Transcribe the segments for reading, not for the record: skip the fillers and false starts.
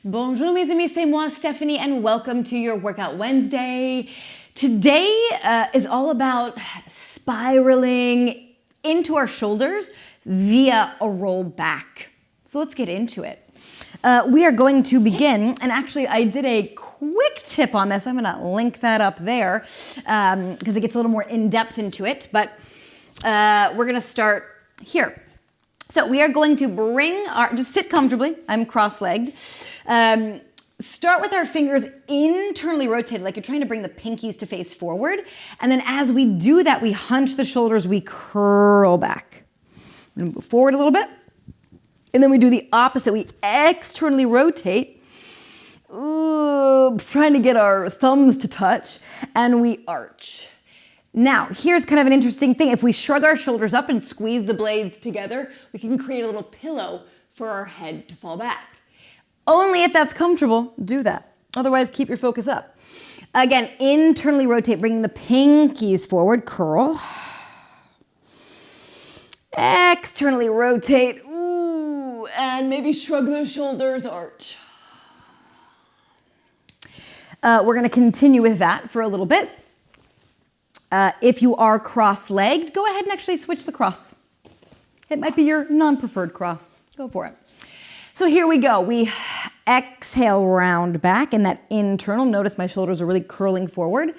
Bonjour mes amis, c'est moi Stephanie and welcome to your Workout Wednesday. Today is all about spiraling into our shoulders via a roll back. So let's get into it. We are going to begin, and actually I did a quick tip on this, so I'm gonna link that up there because it gets a little more in-depth into it, but we're gonna start here. So we are going to bring just sit comfortably, I'm cross-legged. Start with our fingers internally rotated, like you're trying to bring the pinkies to face forward. And then as we do that, we hunch the shoulders, we curl back. We're gonna move forward a little bit. And then we do the opposite, we externally rotate. Ooh, trying to get our thumbs to touch, and we arch. Now, here's kind of an interesting thing. If we shrug our shoulders up and squeeze the blades together, we can create a little pillow for our head to fall back. Only if that's comfortable, do that. Otherwise, keep your focus up. Again, internally rotate, bringing the pinkies forward, curl. Externally rotate, ooh, and maybe shrug those shoulders, arch. We're gonna continue with that for a little bit. If you are cross-legged, go ahead and actually switch the cross. It might be your non-preferred cross. Go for it. So here we go. We exhale, round back, and that internal. Notice my shoulders are really curling forward.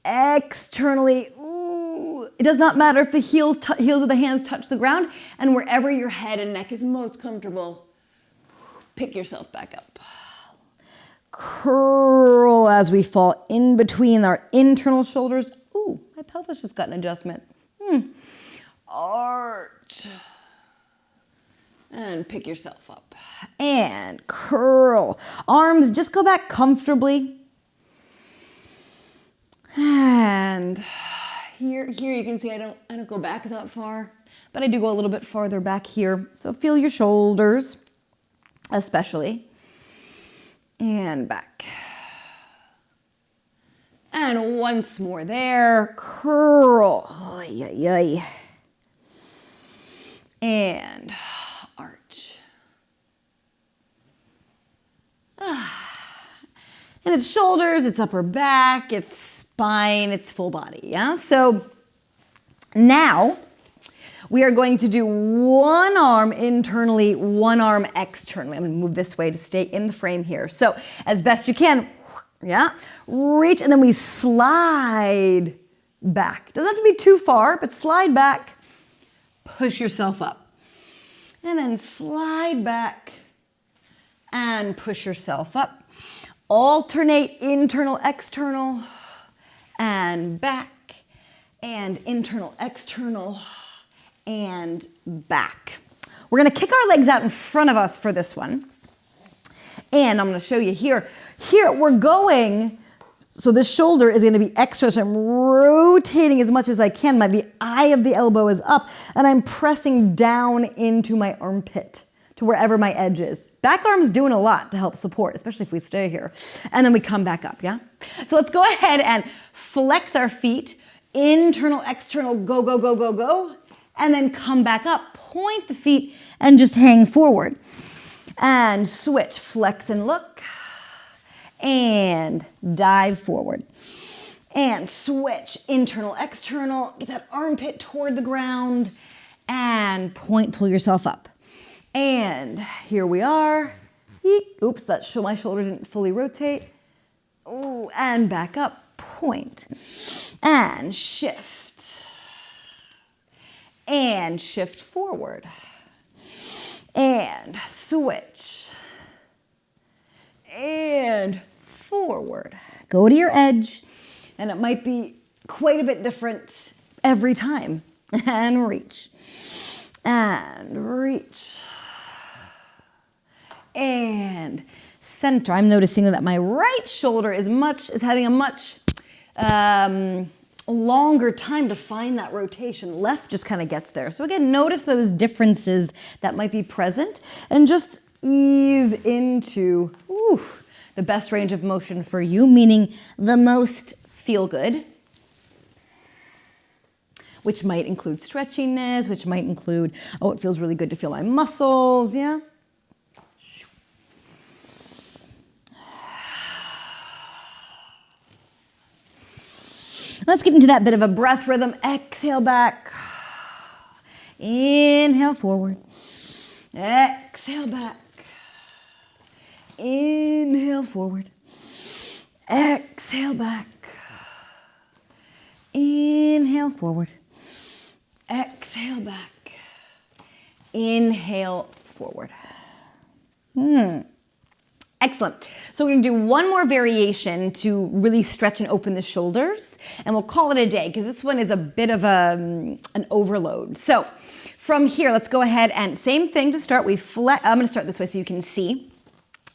Externally, ooh. It does not matter if the heels of the hands touch the ground, and wherever your head and neck is most comfortable, pick yourself back up. Curl as we fall in between our internal shoulders. Ooh, my pelvis just got an adjustment. Arch. And pick yourself up. And curl. Arms, just go back comfortably. And here you can see I don't go back that far, but I do go a little bit farther back here. So feel your shoulders, especially. And back. And once more there, curl. Oy, oy, oy. And arch. And it's shoulders, it's upper back, it's spine, it's full body, yeah? So now we are going to do one arm internally, one arm externally. I'm gonna move this way to stay in the frame here. So as best you can, yeah, reach, and then we slide back. Doesn't have to be too far, but slide back, push yourself up. And then slide back and push yourself up. Alternate internal, external, and back, and internal, external, and back. We're gonna kick our legs out in front of us for this one. And I'm gonna show you here. Here we're going, so this shoulder is gonna be extra, so I'm rotating as much as I can. The eye of the elbow is up, and I'm pressing down into my armpit to wherever my edge is. Back arm's doing a lot to help support, especially if we stay here. And then we come back up, yeah? So let's go ahead and flex our feet, internal, external, go, go, go, go, go, and then come back up, point the feet, and just hang forward. And switch, flex and look, and dive forward. And switch, internal, external, get that armpit toward the ground, and point, pull yourself up. And here we are. Oops, my shoulder didn't fully rotate. Ooh, and back up, point, and shift. And shift forward. And switch. And forward. Go to your edge, and it might be quite a bit different every time. And reach. And reach. And center. I'm noticing that my right shoulder is having a much longer time to find that rotation. Left just kind of gets there. So again, notice those differences that might be present and just ease into the best range of motion for you, meaning the most feel good, which might include stretchiness, which might include, oh, it feels really good to feel my muscles, yeah? Let's get into that bit of a breath rhythm. Exhale back. Inhale forward. Exhale back. Inhale forward. Exhale back. Inhale forward. Exhale back. Inhale forward. Excellent. So we're going to do one more variation to really stretch and open the shoulders, and we'll call it a day because this one is a bit of an overload. So from here, let's go ahead and same thing to start. I'm going to start this way so you can see.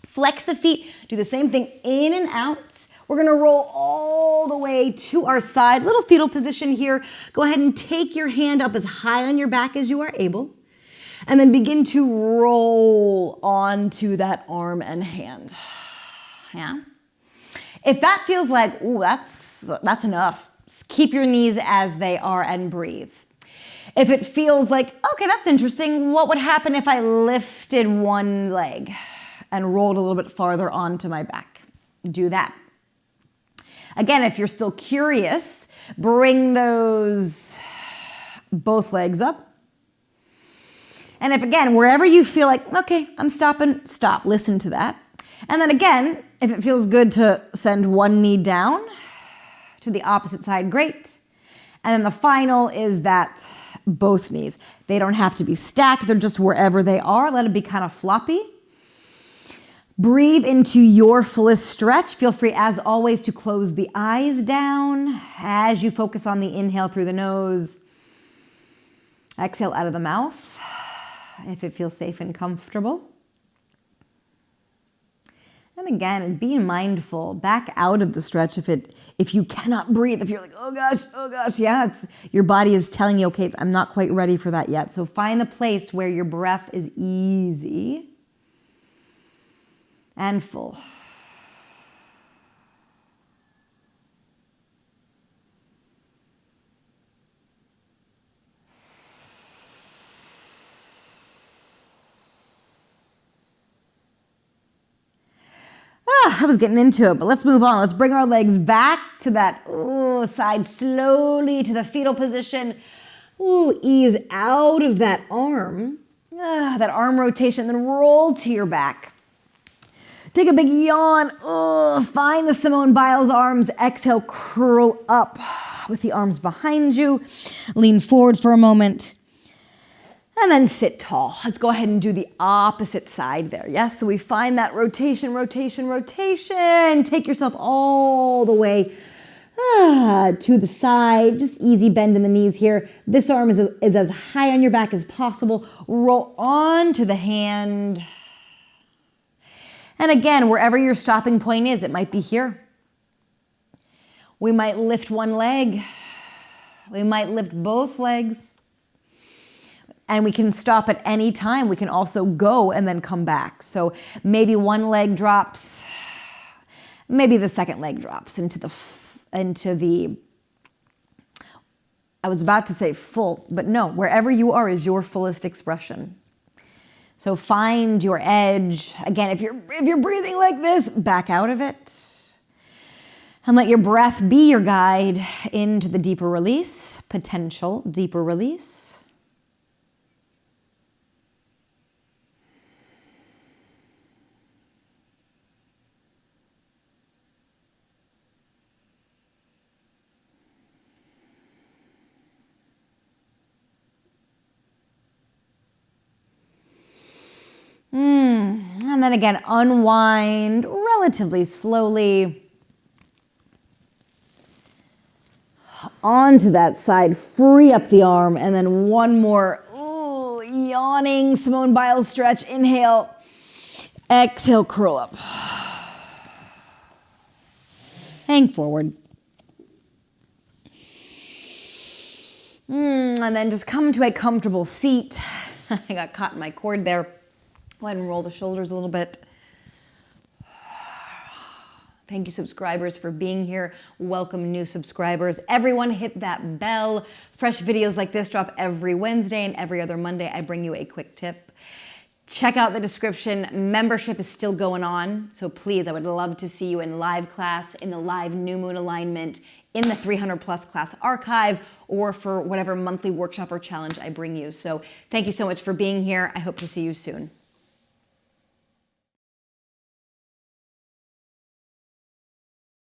Flex the feet. Do the same thing in and out. We're going to roll all the way to our side. Little fetal position here. Go ahead and take your hand up as high on your back as you are able. And then begin to roll onto that arm and hand. Yeah. If that feels like, ooh, that's enough, keep your knees as they are and breathe. If it feels like, okay, that's interesting, what would happen if I lifted one leg and rolled a little bit farther onto my back? Do that. Again, if you're still curious, bring those both legs up. And if, again, wherever you feel like, okay, I'm stopping, stop, listen to that. And then again, if it feels good to send one knee down to the opposite side, great. And then the final is that both knees. They don't have to be stacked, they're just wherever they are. Let it be kind of floppy. Breathe into your fullest stretch. Feel free, as always, to close the eyes down as you focus on the inhale through the nose. Exhale out of the mouth, if it feels safe and comfortable. And again, be mindful, back out of the stretch if you cannot breathe, if you're like, oh gosh, yeah, your body is telling you, okay, I'm not quite ready for that yet. So find the place where your breath is easy and full. I was getting into it, but let's move on. Let's bring our legs back to that side slowly to the fetal position. Ease out of that arm rotation, then roll to your back. Take a big yawn. Find the Simone Biles arms. Exhale, curl up with the arms behind you. Lean forward for a moment. And then sit tall. Let's go ahead and do the opposite side there. Yes, so we find that rotation, rotation, rotation. Take yourself all the way to the side. Just easy bend in the knees here. This arm is as high on your back as possible. Roll onto the hand. And again, wherever your stopping point is, it might be here. We might lift one leg. We might lift both legs. And we can stop at any time. We can also go and then come back. So maybe one leg drops, maybe the second leg drops into the, I was about to say full, but no, wherever you are is your fullest expression. So find your edge. Again, if you're breathing like this, back out of it. And let your breath be your guide into the deeper release, potential deeper release. And then again, unwind relatively slowly onto that side, free up the arm, and then one more yawning Simone Biles stretch. Inhale, exhale, curl up. Hang forward. And then just come to a comfortable seat. I got caught in my cord there. Go ahead and roll the shoulders a little bit. Thank you, subscribers, for being here. Welcome new subscribers. Everyone hit that bell. Fresh videos like this drop every Wednesday, and every other Monday I bring you a quick tip. Check out the description. Membership is still going on, so please, I would love to see you in live class, in the live new moon alignment, in the 300 plus class archive or for whatever monthly workshop or challenge I bring you. So thank you so much for being here. I hope to see you soon.